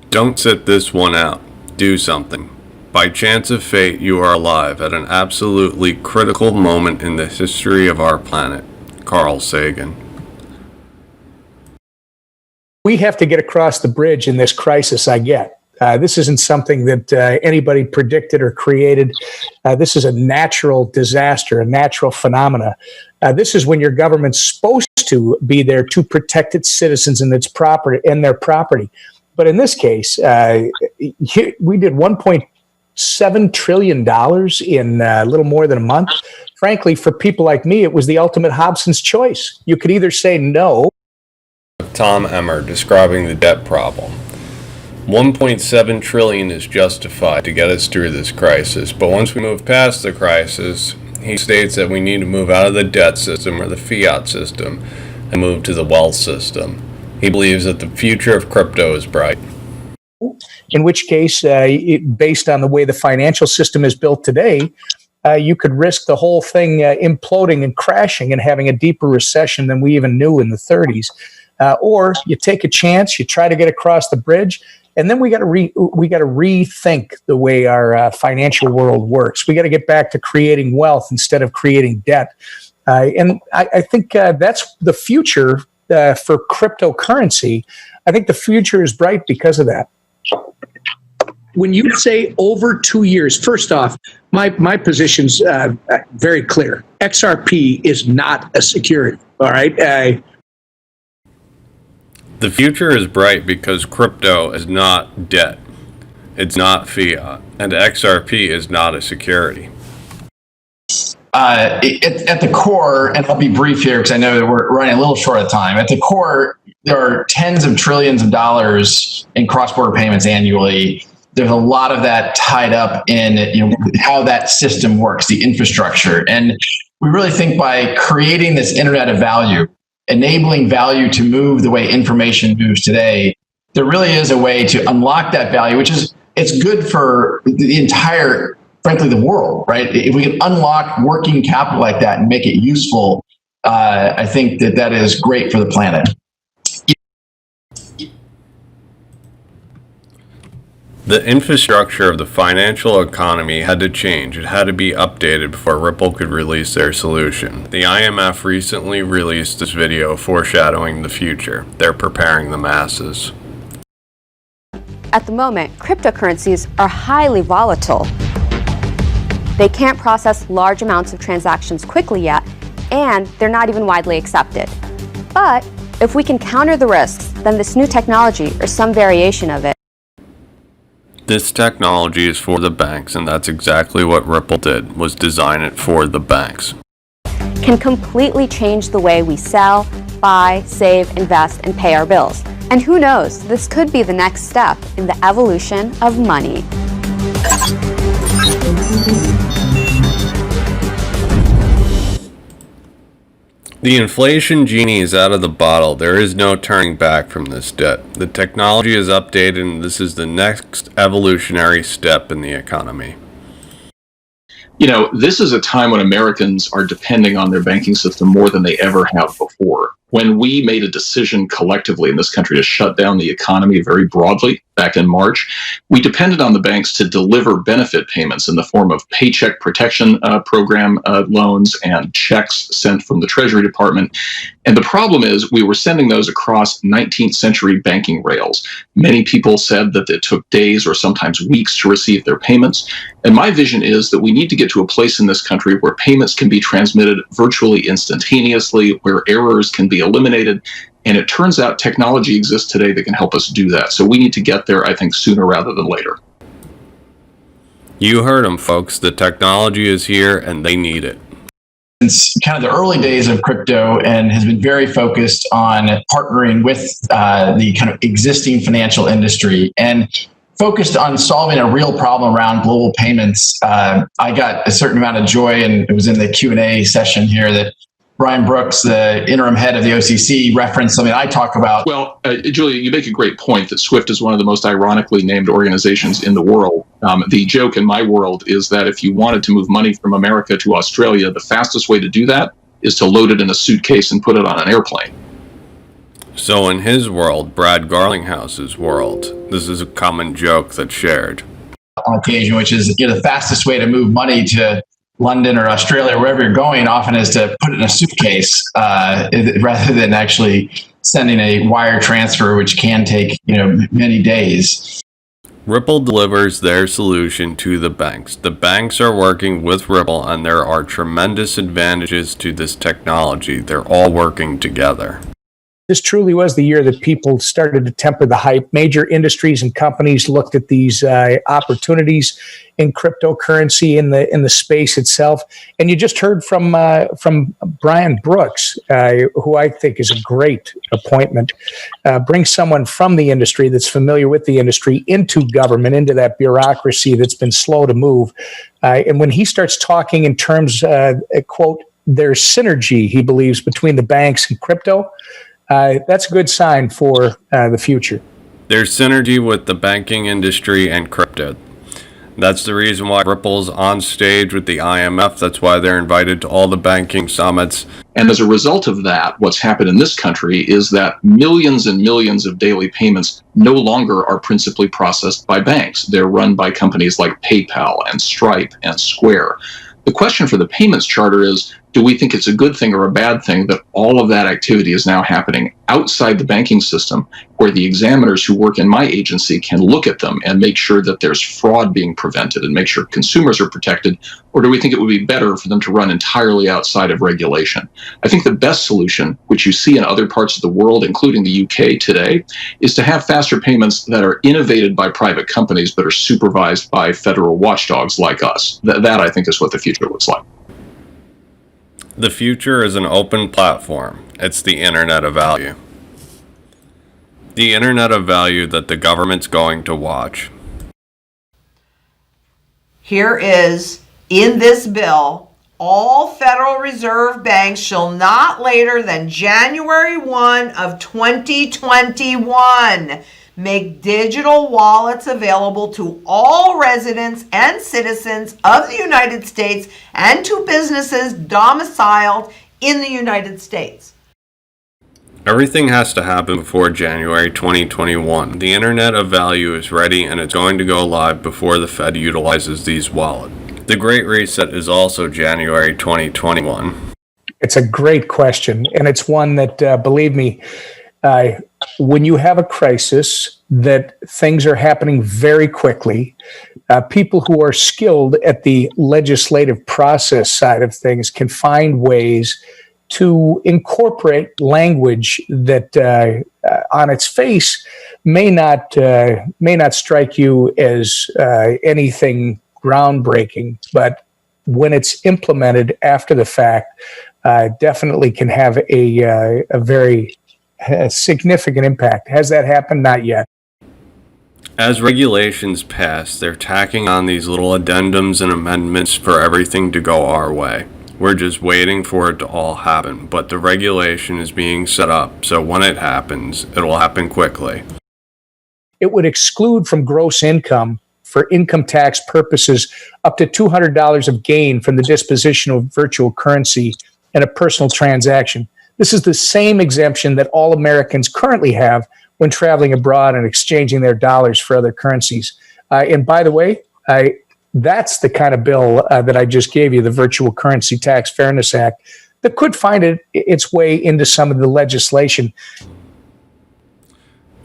Don't sit this one out. Do something. By chance of fate, you are alive at an absolutely critical moment in the history of our planet. Carl Sagan. We have to get across the bridge in this crisis, I get. This isn't something that anybody predicted or created. This is a natural disaster, a natural phenomena. This is when your government's supposed to be there to protect its citizens and its property and their property. But in this case, we did $1.7 trillion in a little more than a month. Frankly, for people like me, it was the ultimate Hobson's choice. You could either say no. Tom Emmer describing the debt problem. 1.7 trillion is justified to get us through this crisis, but once we move past the crisis, he states that we need to move out of the debt system or the fiat system and move to the wealth system. He believes that the future of crypto is bright. In which case, based on the way the financial system is built today, you could risk the whole thing imploding and crashing and having a deeper recession than we even knew in the 30s. Or you take a chance, you try to get across the bridge, and then we got to rethink the way our financial world works. We got to get back to creating wealth instead of creating debt. And I think that's the future for cryptocurrency. I think the future is bright because of that. When you say over 2 years, first off, my position's very clear. XRP is not a security, all right? The future is bright because crypto is not debt, it's not fiat, and XRP is not a security. At the core, and I'll be brief here because I know that we're running a little short of time. At the core, there are tens of trillions of dollars in cross-border payments annually. There's a lot of that tied up in how that system works, the infrastructure. And we really think by creating this internet of value, enabling value to move the way information moves today, there really is a way to unlock that value, which is, it's good for the entire, frankly, the world, right? If we can unlock working capital like that and make it useful, I think that is great for the planet. The infrastructure of the financial economy had to change. It had to be updated before Ripple could release their solution. The IMF recently released this video foreshadowing the future. They're preparing the masses. At the moment, cryptocurrencies are highly volatile. They can't process large amounts of transactions quickly yet, and they're not even widely accepted. But if we can counter the risks, then this new technology, or some variation of it, This technology is for the banks, and that's exactly what Ripple did, was design it for the banks. can completely change the way we sell, buy, save, invest, and pay our bills. And who knows, this could be the next step in the evolution of money. The inflation genie is out of the bottle. There is no turning back from this debt. The technology is updated, and this is the next evolutionary step in the economy. You know, this is a time when Americans are depending on their banking system more than they ever have before. When we made a decision collectively in this country to shut down the economy very broadly back in March, we depended on the banks to deliver benefit payments in the form of paycheck protection program loans and checks sent from the Treasury Department. And the problem is we were sending those across 19th century banking rails. Many people said that it took days or sometimes weeks to receive their payments. And my vision is that we need to get to a place in this country where payments can be transmitted virtually instantaneously, where errors can be eliminated. And it turns out technology exists today that can help us do that. So we need to get there, I think, sooner rather than later. You heard them, folks. The technology is here, and they need it. It's kind of the early days of crypto and has been very focused on partnering with the kind of existing financial industry and focused on solving a real problem around global payments. I got a certain amount of joy, and it was in the Q&A session here, that Brian Brooks, the interim head of the OCC, referenced something I talk about. Well, Julia, you make a great point that SWIFT is one of the most ironically named organizations in the world. The joke in my world is that if you wanted to move money from America to Australia, the fastest way to do that is to load it in a suitcase and put it on an airplane. So in his world, Brad Garlinghouse's world, this is a common joke that's shared. On occasion, which is the fastest way to move money to London or Australia, or wherever you're going, often is to put it in a suitcase rather than actually sending a wire transfer, which can take many days. Ripple delivers their solution to the banks. The banks are working with Ripple, and there are tremendous advantages to this technology. They're all working together. This truly was the year that people started to temper the hype. Major industries and companies looked at these opportunities in cryptocurrency in the space itself. And you just heard from Brian Brooks, who I think is a great appointment. Bring someone from the industry that's familiar with the industry into government, into that bureaucracy that's been slow to move. And when he starts talking in terms, quote, there's synergy, he believes, between the banks and crypto. That's a good sign for the future. There's synergy with the banking industry and crypto. That's the reason why Ripple's on stage with the IMF. That's why they're invited to all the banking summits. And as a result of that, what's happened in this country is that millions and millions of daily payments no longer are principally processed by banks. They're run by companies like PayPal and Stripe and Square. The question for the payments charter is, do we think it's a good thing or a bad thing that all of that activity is now happening outside the banking system, where the examiners who work in my agency can look at them and make sure that there's fraud being prevented and make sure consumers are protected? Or do we think it would be better for them to run entirely outside of regulation? I think the best solution, which you see in other parts of the world, including the UK today, is to have faster payments that are innovated by private companies but are supervised by federal watchdogs like us. That I think is what the future looks like. The future is an open platform. It's the Internet of Value. The Internet of Value that the government's going to watch. Here is, in this bill, all Federal Reserve banks shall not later than January 1 of 2021 make digital wallets available to all residents and citizens of the United States and to businesses domiciled in the United States. Everything has to happen before January 2021. The Internet of Value is ready, and it's going to go live before the Fed utilizes these wallets. The Great Reset is also January 2021. It's a great question, and it's one that, believe me, when you have a crisis, that things are happening very quickly. People who are skilled at the legislative process side of things can find ways to incorporate language that, on its face, may not strike you as anything groundbreaking, but when it's implemented after the fact, definitely can have a very significant impact. Has that happened? Not yet. As regulations pass, they're tacking on these little addendums and amendments for everything to go our way. We're just waiting for it to all happen, but the regulation is being set up, so when it happens, it will happen quickly. It would exclude from gross income, for income tax purposes, up to $200 of gain from the disposition of virtual currency in a personal transaction. This is the same exemption that all Americans currently have when traveling abroad and exchanging their dollars for other currencies. And by the way, that's the kind of bill that I just gave you, the Virtual Currency Tax Fairness Act, that could find its way into some of the legislation.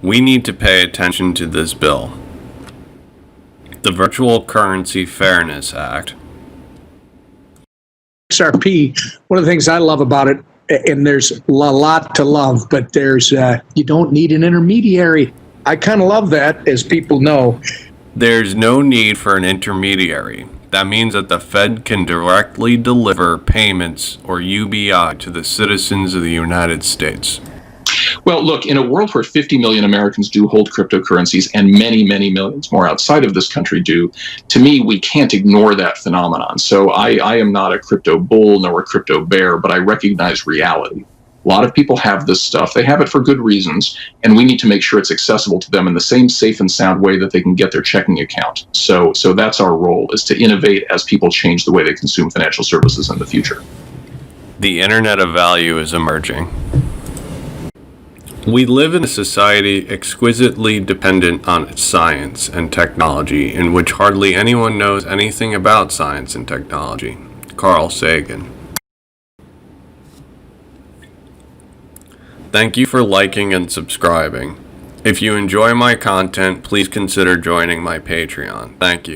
We need to pay attention to this bill. The Virtual Currency Fairness Act. XRP, one of the things I love about it, and there's a lot to love, but there's you don't need an intermediary. I kind of love that, as people know. There's no need for an intermediary. That means that the Fed can directly deliver payments, or UBI, to the citizens of the United States. Well, look, in a world where 50 million Americans do hold cryptocurrencies and many, many millions more outside of this country do, to me, we can't ignore that phenomenon. So I am not a crypto bull nor a crypto bear, but I recognize reality. A lot of people have this stuff. They have it for good reasons, and we need to make sure it's accessible to them in the same safe and sound way that they can get their checking account. So that's our role, is to innovate as people change the way they consume financial services in the future. The Internet of Value is emerging. We live in a society exquisitely dependent on science and technology, in which hardly anyone knows anything about science and technology. Carl Sagan. Thank you for liking and subscribing. If you enjoy my content, please consider joining my Patreon. Thank you.